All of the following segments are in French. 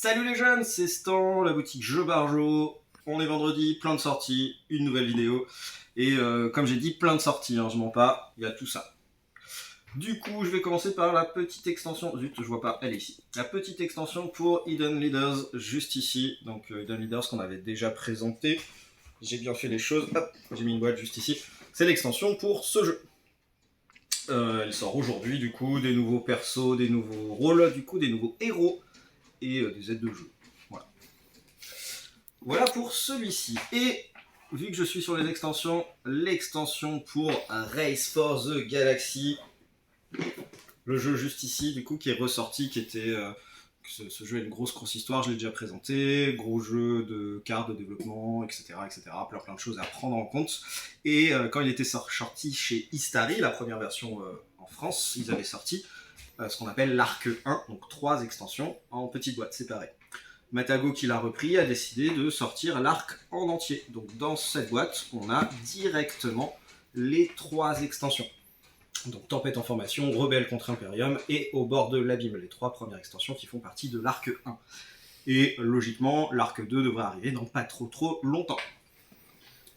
Salut les jeunes, c'est Stan, la boutique Jeux Barjo. On est vendredi, plein de sorties, une nouvelle vidéo. Et comme j'ai dit, plein de sorties, hein, je mens pas, il y a tout ça. Du coup, je vais commencer par la petite extension. Zut, je vois pas, elle est ici. La petite extension pour Hidden Leaders, juste ici. Donc Hidden Leaders qu'on avait déjà présenté. J'ai bien fait les choses. Hop, j'ai mis une boîte juste ici. C'est l'extension pour ce jeu. Elle sort aujourd'hui, du coup, des nouveaux persos, des nouveaux rôles, du coup, des nouveaux héros et des aides de jeu. Voilà pour celui-ci. Et vu que je suis sur les extensions, l'extension pour Race for the Galaxy, le jeu juste ici, du coup, qui est ressorti, qui était... ce jeu a une grosse histoire, je l'ai déjà présenté, gros jeu de cartes de développement, etc., plein de choses à prendre en compte. Et quand il était sorti chez Istari, la première version en France, ils avaient sorti ce qu'on appelle l'arc 1, donc 3 extensions en petites boîtes séparées. Matago, qui l'a repris, a décidé de sortir l'arc en entier. Donc dans cette boîte, on a directement les 3 extensions. Donc Tempête en formation, Rebelle contre Imperium et Au bord de l'abîme, les 3 premières extensions qui font partie de l'arc 1. Et logiquement, l'arc 2 devrait arriver dans pas trop longtemps.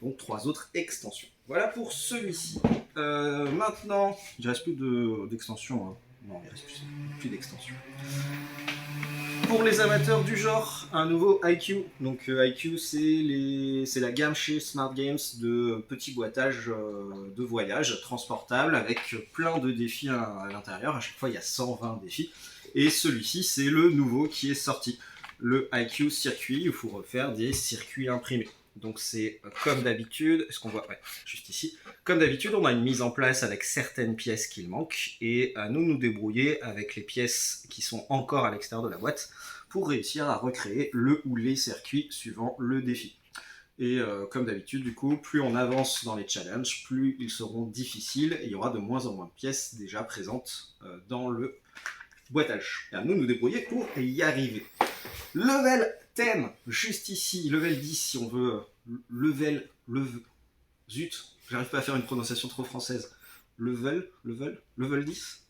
Donc 3 autres extensions. Voilà pour celui-ci. Maintenant, il ne reste plus d'extensions. Hein. Non, il ne reste plus d'extensions. Pour les amateurs du genre, un nouveau IQ. Donc IQ, c'est la gamme chez Smart Games de petits boîtages de voyage transportables avec plein de défis à l'intérieur. À chaque fois, il y a 120 défis. Et celui-ci, c'est le nouveau qui est sorti. Le IQ circuit, il faut refaire des circuits imprimés. Donc c'est comme d'habitude, est-ce qu'on voit? Ouais, juste ici. Comme d'habitude, on a une mise en place avec certaines pièces qu'il manque et à nous débrouiller avec les pièces qui sont encore à l'extérieur de la boîte pour réussir à recréer le ou les circuits suivant le défi. Et comme d'habitude, du coup, plus on avance dans les challenges, plus ils seront difficiles et il y aura de moins en moins de pièces déjà présentes dans le boîtage. Et à nous débrouiller pour y arriver. Level 10, juste ici, level 10 si on veut, zut, j'arrive pas à faire une prononciation trop française, level 10.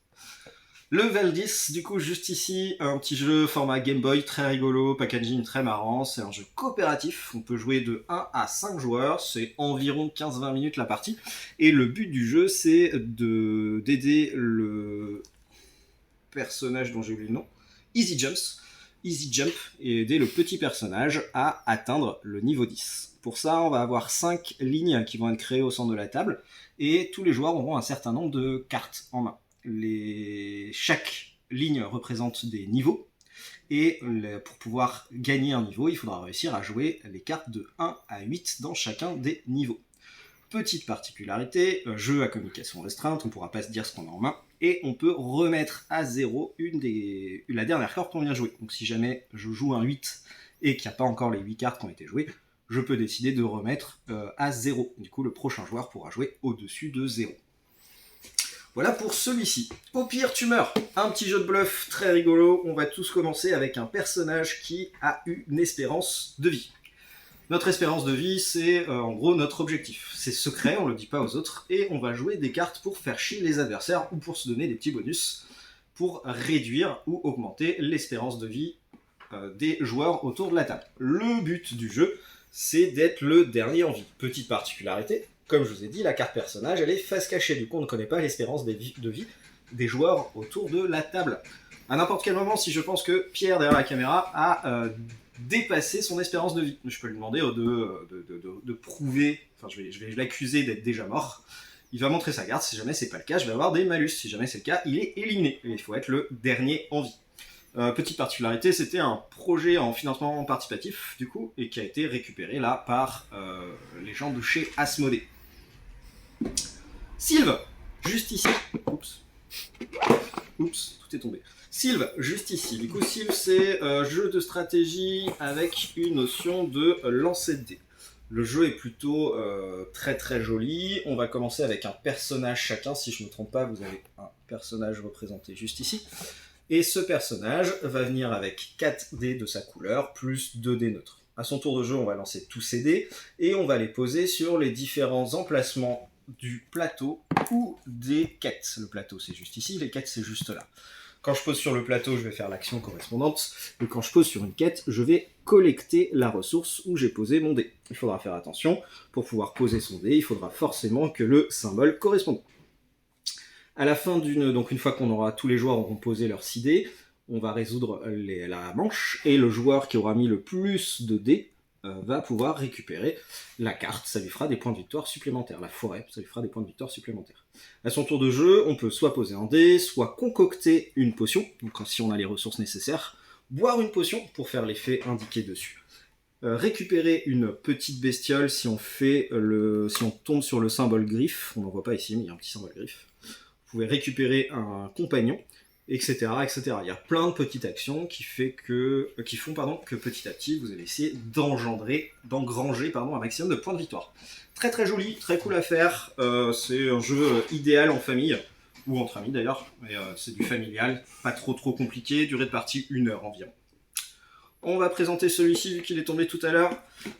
Level 10, du coup, juste ici, un petit jeu format Game Boy, très rigolo, packaging très marrant, c'est un jeu coopératif, on peut jouer de 1 à 5 joueurs, c'est environ 15-20 minutes la partie, et le but du jeu, c'est d'aider le personnage dont j'ai oublié le nom, Easy Jump et aider le petit personnage à atteindre le niveau 10. Pour ça, on va avoir 5 lignes qui vont être créées au centre de la table et tous les joueurs auront un certain nombre de cartes en main. Chaque ligne représente des niveaux et pour pouvoir gagner un niveau, il faudra réussir à jouer les cartes de 1 à 8 dans chacun des niveaux. Petite particularité, jeu à communication restreinte, on ne pourra pas se dire ce qu'on a en main, et on peut remettre à 0 la dernière carte qu'on vient jouer. Donc si jamais je joue un 8 et qu'il n'y a pas encore les 8 cartes qui ont été jouées, je peux décider de remettre à 0. Du coup, le prochain joueur pourra jouer au-dessus de 0. Voilà pour celui-ci. Au pire, tu meurs. Un petit jeu de bluff très rigolo. On va tous commencer avec un personnage qui a une espérance de vie. Notre espérance de vie, c'est en gros notre objectif. C'est secret, on ne le dit pas aux autres, et on va jouer des cartes pour faire chier les adversaires ou pour se donner des petits bonus pour réduire ou augmenter l'espérance de vie des joueurs autour de la table. Le but du jeu, c'est d'être le dernier en vie. Petite particularité, comme je vous ai dit, la carte personnage, elle est face cachée, du coup on ne connaît pas l'espérance de vie des joueurs autour de la table. À n'importe quel moment, si je pense que Pierre, derrière la caméra, a dépasser son espérance de vie. Je peux lui demander de prouver, enfin je vais l'accuser d'être déjà mort. Il va montrer sa carte, si jamais c'est pas le cas, je vais avoir des malus. Si jamais c'est le cas, il est éliminé. Et il faut être le dernier en vie. Petite particularité, c'était un projet en financement participatif, du coup, et qui a été récupéré là par les gens de chez Asmodée. Sylve, juste ici. Oups, tout est tombé. Sylve, juste ici. Du coup, Sylve, c'est jeu de stratégie avec une notion de lancer de dés. Le jeu est plutôt très joli. On va commencer avec un personnage chacun. Si je ne me trompe pas, vous avez un personnage représenté juste ici. Et ce personnage va venir avec 4 dés de sa couleur, plus 2 dés neutres. À son tour de jeu, on va lancer tous ces dés, et on va les poser sur les différents emplacements du plateau ou des quêtes. Le plateau, c'est juste ici, les quêtes, c'est juste là. Quand je pose sur le plateau, je vais faire l'action correspondante, et quand je pose sur une quête, je vais collecter la ressource où j'ai posé mon dé. Il faudra faire attention, pour pouvoir poser son dé, il faudra forcément que le symbole corresponde. À la fin donc une fois qu'on aura tous les joueurs auront posé leur 6 dés, on va résoudre la manche, et le joueur qui aura mis le plus de dés va pouvoir récupérer la carte, ça lui fera des points de victoire supplémentaires. La forêt, ça lui fera des points de victoire supplémentaires. À son tour de jeu, on peut soit poser un dé, soit concocter une potion, donc si on a les ressources nécessaires, boire une potion pour faire l'effet indiqué dessus. Récupérer une petite bestiole si on tombe sur le symbole griffe, on n'en voit pas ici mais il y a un petit symbole griffe. Vous pouvez récupérer un compagnon, etc., etc. Il y a plein de petites actions qui font que petit à petit vous allez essayer d'engranger un maximum de points de victoire. Très très joli, très cool à faire. C'est un jeu idéal en famille, ou entre amis d'ailleurs, mais c'est du familial, pas trop compliqué, durée de partie 1 heure environ. On va présenter celui-ci, vu qu'il est tombé tout à l'heure,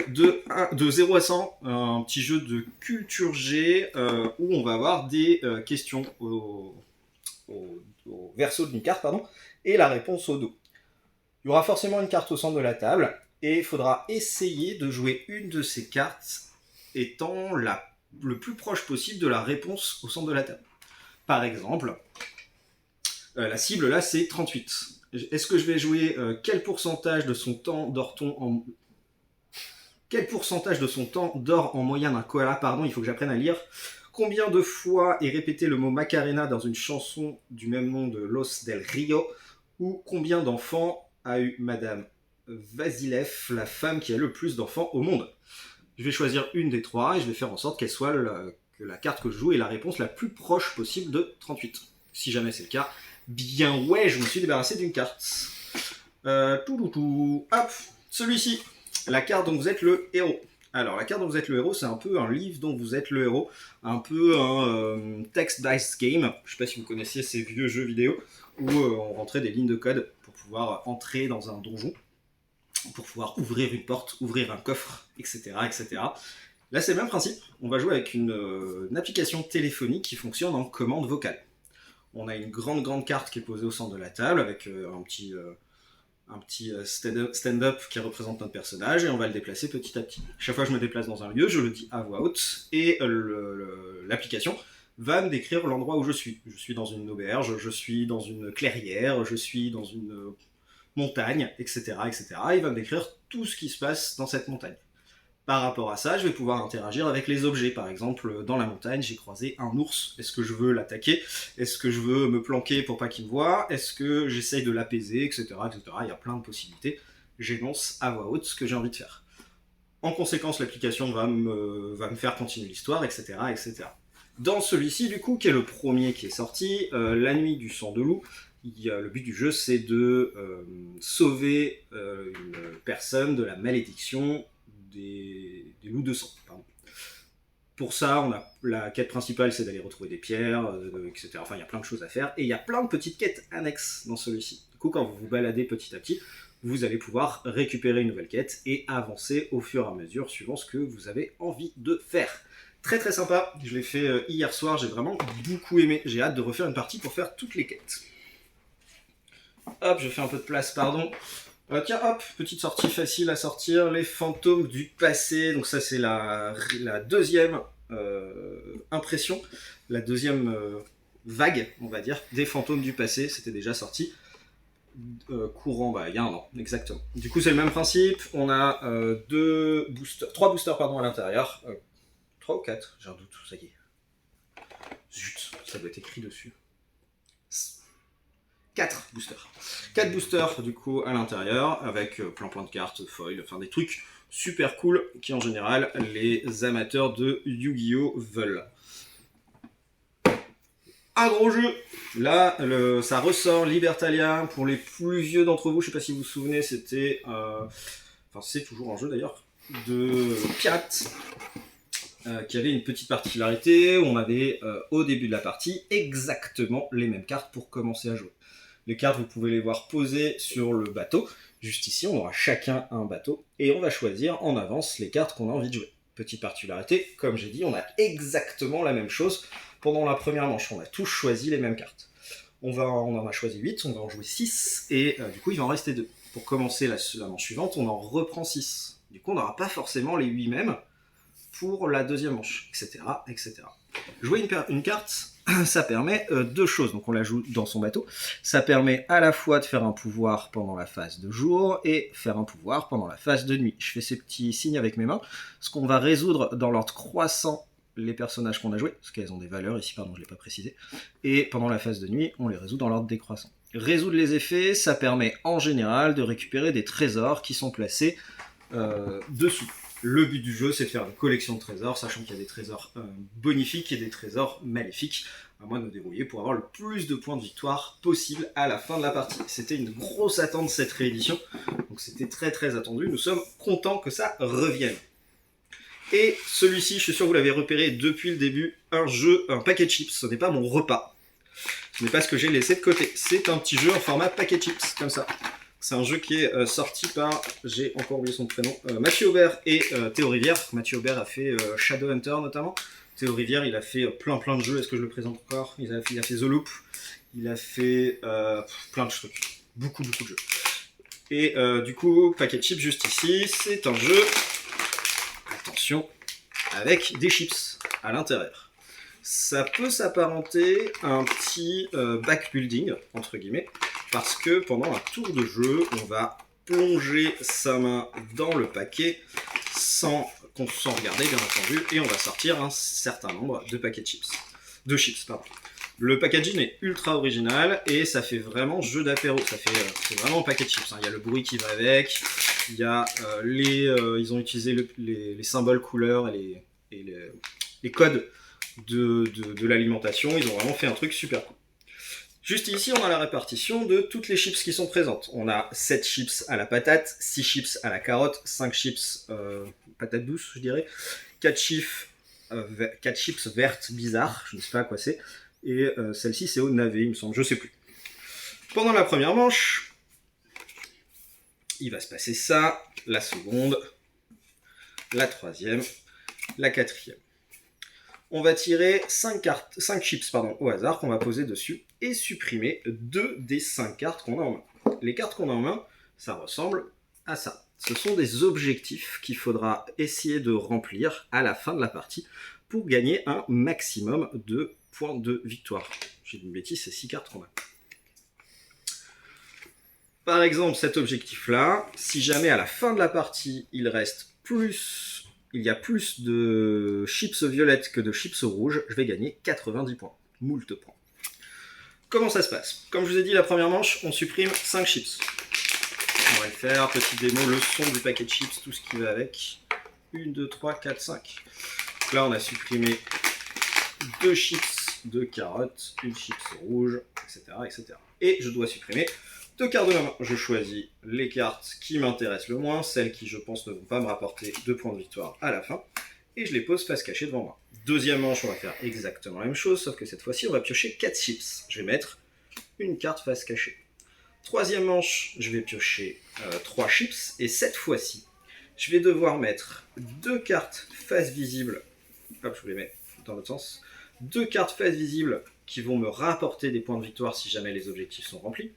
de 0 à 100, un petit jeu de culture G, où on va avoir des questions au verso d'une carte, et la réponse au dos. Il y aura forcément une carte au centre de la table, et il faudra essayer de jouer une de ces cartes étant le plus proche possible de la réponse au centre de la table. Par exemple, la cible là c'est 38. Est-ce que je vais jouer quel pourcentage de son temps dort-on en... Quel pourcentage de son temps dort en moyenne un koala, il faut que j'apprenne à lire. Combien de fois est répété le mot Macarena dans une chanson du même nom de Los del Rio? Ou combien d'enfants a eu Madame Vasilev, la femme qui a le plus d'enfants au monde? Je vais choisir une des trois et je vais faire en sorte qu'elle soit que la carte que je joue est la réponse la plus proche possible de 38. Si jamais c'est le cas, bien ouais, je me suis débarrassé d'une carte. Hop, celui-ci, la carte dont vous êtes le héros. Alors, la carte dont vous êtes le héros, c'est un peu un livre dont vous êtes le héros, un peu un text-based game. Je sais pas si vous connaissiez ces vieux jeux vidéo où on rentrait des lignes de code pour pouvoir entrer dans un donjon, pour pouvoir ouvrir une porte, ouvrir un coffre, etc., etc. Là, c'est le même principe. On va jouer avec une application téléphonique qui fonctionne en commande vocale. On a une grande carte qui est posée au centre de la table avec un petit stand-up qui représente notre personnage, et on va le déplacer petit à petit. Chaque fois que je me déplace dans un lieu, je le dis à voix haute, et l'application va me décrire l'endroit où je suis. Je suis dans une auberge, je suis dans une clairière, je suis dans une montagne, etc., etc. Il va me décrire tout ce qui se passe dans cette montagne. Par rapport à ça, je vais pouvoir interagir avec les objets. Par exemple, dans la montagne, j'ai croisé un ours. Est-ce que je veux l'attaquer? Est-ce que je veux me planquer pour pas qu'il me voie? Est-ce que j'essaye de l'apaiser, etc., etc. Il y a plein de possibilités. J'énonce à voix haute ce que j'ai envie de faire. En conséquence, l'application va me faire continuer l'histoire, etc., etc. Dans celui-ci, du coup, qui est le premier qui est sorti, La Nuit du Sang de Loup, le but du jeu, c'est de sauver une personne de la malédiction des loups de sang. Pour ça, la quête principale, c'est d'aller retrouver des pierres, etc. Enfin, il y a plein de choses à faire, et il y a plein de petites quêtes annexes dans celui-ci. Du coup, quand vous vous baladez petit à petit, vous allez pouvoir récupérer une nouvelle quête et avancer au fur et à mesure, suivant ce que vous avez envie de faire. Très très sympa, je l'ai fait hier soir, j'ai vraiment beaucoup aimé. J'ai hâte de refaire une partie pour faire toutes les quêtes. Hop, je fais un peu de place, pardon. Tiens, hop, petite sortie facile à sortir, les fantômes du passé. Donc ça, c'est la deuxième impression, la deuxième vague, on va dire, des fantômes du passé. C'était déjà sorti courant, il y a un an, exactement. Du coup, c'est le même principe. On a trois boosters à l'intérieur. 3 ou 4, j'ai un doute, ça y est. Zut, ça doit être écrit dessus. 4 boosters. 4 boosters du coup à l'intérieur avec plein de cartes, foil, enfin des trucs super cool qui en général les amateurs de Yu-Gi-Oh veulent. Un gros jeu. Là, ça ressort Libertalia pour les plus vieux d'entre vous. Je sais pas si vous vous souvenez, c'était, c'est toujours un jeu d'ailleurs de pirates. Qui avait une petite particularité où on avait au début de la partie exactement les mêmes cartes pour commencer à jouer. Les cartes, vous pouvez les voir posées sur le bateau. Juste ici, on aura chacun un bateau et on va choisir en avance les cartes qu'on a envie de jouer. Petite particularité, comme j'ai dit, on a exactement la même chose pendant la première manche. On a tous choisi les mêmes cartes. On en a choisi 8, on va en jouer 6, et du coup il va en rester 2. Pour commencer la manche suivante, on en reprend 6. Du coup on n'aura pas forcément les 8 mêmes pour la deuxième manche, etc. etc. Jouer une carte, ça permet deux choses, donc on la joue dans son bateau. Ça permet à la fois de faire un pouvoir pendant la phase de jour et faire un pouvoir pendant la phase de nuit. Je fais ces petits signes avec mes mains, ce qu'on va résoudre dans l'ordre croissant les personnages qu'on a joués, parce qu'elles ont des valeurs ici, pardon, je ne l'ai pas précisé, et pendant la phase de nuit, on les résout dans l'ordre décroissant. Résoudre les effets, ça permet en général de récupérer des trésors qui sont placés dessous. Le but du jeu, c'est de faire une collection de trésors, sachant qu'il y a des trésors bonifiques et des trésors maléfiques. À moi de me débrouiller pour avoir le plus de points de victoire possible à la fin de la partie. C'était une grosse attente cette réédition, donc c'était très très attendu. Nous sommes contents que ça revienne. Et celui-ci, je suis sûr que vous l'avez repéré depuis le début, un paquet de chips. Ce n'est pas mon repas. Ce n'est pas ce que j'ai laissé de côté. C'est un petit jeu en format paquet de chips, comme ça. C'est un jeu qui est sorti par, j'ai encore oublié son prénom, Mathieu Aubert et Théo Rivière. Mathieu Aubert a fait Shadowhunter notamment. Théo Rivière, il a fait plein de jeux. Est-ce que je le présente encore? Il a fait The Loop. Il a fait plein de trucs. Beaucoup de jeux. Et du coup, paquet de chips juste ici, c'est un jeu, attention, avec des chips à l'intérieur. Ça peut s'apparenter à un petit backbuilding, entre guillemets, parce que pendant un tour de jeu, on va plonger sa main dans le paquet sans regarder, bien entendu, et on va sortir un certain nombre de paquets de chips. Le packaging est ultra original et ça fait vraiment jeu d'apéro. C'est vraiment un paquet de chips. Il y a le bruit qui va avec, il y a ils ont utilisé les symboles couleurs et les codes de l'alimentation. Ils ont vraiment fait un truc super cool. Juste ici, on a la répartition de toutes les chips qui sont présentes. On a 7 chips à la patate, 6 chips à la carotte, 5 chips patate douce, je dirais, 4 chips vertes bizarres, je ne sais pas à quoi c'est, et celle-ci c'est au navet, il me semble, je ne sais plus. Pendant la première manche, il va se passer ça, la seconde, la troisième, la quatrième. On va tirer 5 chips au hasard qu'on va poser dessus et supprimer 2 des 5 cartes qu'on a en main. Les cartes qu'on a en main, ça ressemble à ça. Ce sont des objectifs qu'il faudra essayer de remplir à la fin de la partie pour gagner un maximum de points de victoire. J'ai dit une bêtise, c'est 6 cartes qu'on a. Par exemple, cet objectif-là, si jamais à la fin de la partie, il y a plus de chips violettes que de chips rouges, je vais gagner 90 points. Moult points. Comment ça se passe? Comme je vous ai dit, la première manche, on supprime 5 chips. On va le faire, petit démo, le son du paquet de chips, tout ce qui va avec. 1, 2, 3, 4, 5. Là, on a supprimé 2 chips de carottes, une chips rouge, etc., etc. Et je dois supprimer 2 cartes de ma main. Je choisis les cartes qui m'intéressent le moins, celles qui, je pense, ne vont pas me rapporter 2 points de victoire à la fin, et je les pose face cachée devant moi. Deuxième manche, on va faire exactement la même chose, sauf que cette fois-ci, on va piocher 4 chips. Je vais mettre une carte face cachée. Troisième manche, je vais piocher 3 chips, et cette fois-ci, je vais devoir mettre 2 cartes face visible. Hop, je vous les mets dans l'autre sens. 2 cartes face visible qui vont me rapporter des points de victoire si jamais les objectifs sont remplis.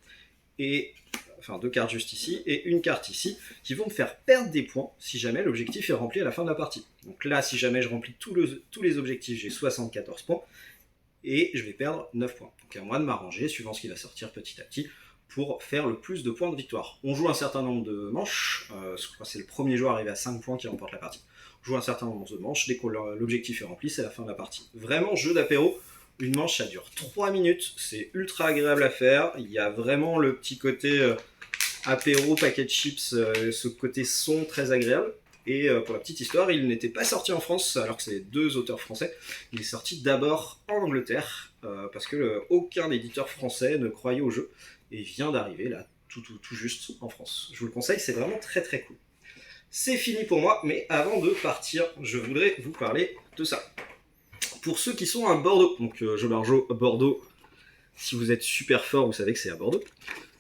Et enfin 2 cartes juste ici et une carte ici qui vont me faire perdre des points si jamais l'objectif est rempli à la fin de la partie. Donc là, si jamais je remplis tous les objectifs, j'ai 74 points et je vais perdre 9 points. Donc à moi de m'arranger suivant ce qui va sortir petit à petit pour faire le plus de points de victoire. On joue un certain nombre de manches, je crois que c'est le premier joueur arrivé à 5 points qui remporte la partie. On joue un certain nombre de manches, dès que l'objectif est rempli, c'est la fin de la partie. Vraiment jeu d'apéro. Une manche, ça dure 3 minutes, c'est ultra agréable à faire. Il y a vraiment le petit côté apéro, paquet de chips, ce côté son très agréable. Et pour la petite histoire, il n'était pas sorti en France, alors que c'est 2 auteurs français. Il est sorti d'abord en Angleterre, parce que aucun éditeur français ne croyait au jeu. Et il vient d'arriver là, tout juste en France. Je vous le conseille, c'est vraiment très très cool. C'est fini pour moi, mais avant de partir, je voudrais vous parler de ça. Pour ceux qui sont à Bordeaux, donc Jeux Barjo Bordeaux, si vous êtes super fort, vous savez que c'est à Bordeaux.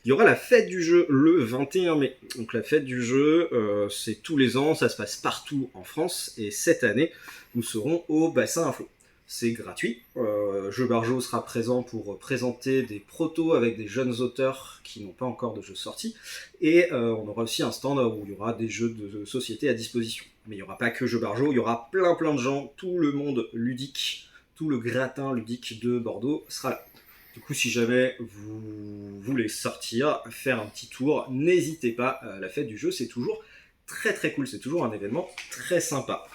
Il y aura la fête du jeu le 21 mai. Donc la fête du jeu, c'est tous les ans, ça se passe partout en France. Et cette année, nous serons au Bassin Info. c'est gratuit. Jeux Barjo sera présent pour présenter des protos avec des jeunes auteurs qui n'ont pas encore de jeux sortis. Et on aura aussi un stand où il y aura des jeux de société à disposition. Mais il n'y aura pas que Jeux Barjo, il y aura plein de gens, tout le monde ludique, tout le gratin ludique de Bordeaux sera là. Du coup, si jamais vous voulez sortir, faire un petit tour, n'hésitez pas. La fête du jeu, c'est toujours très cool. C'est toujours un événement très sympa.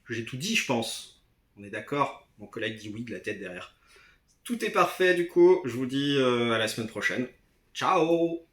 J'ai tout dit, je pense. On est d'accord? Mon collègue dit oui de la tête derrière. Tout est parfait, du coup. Je vous dis à la semaine prochaine. Ciao!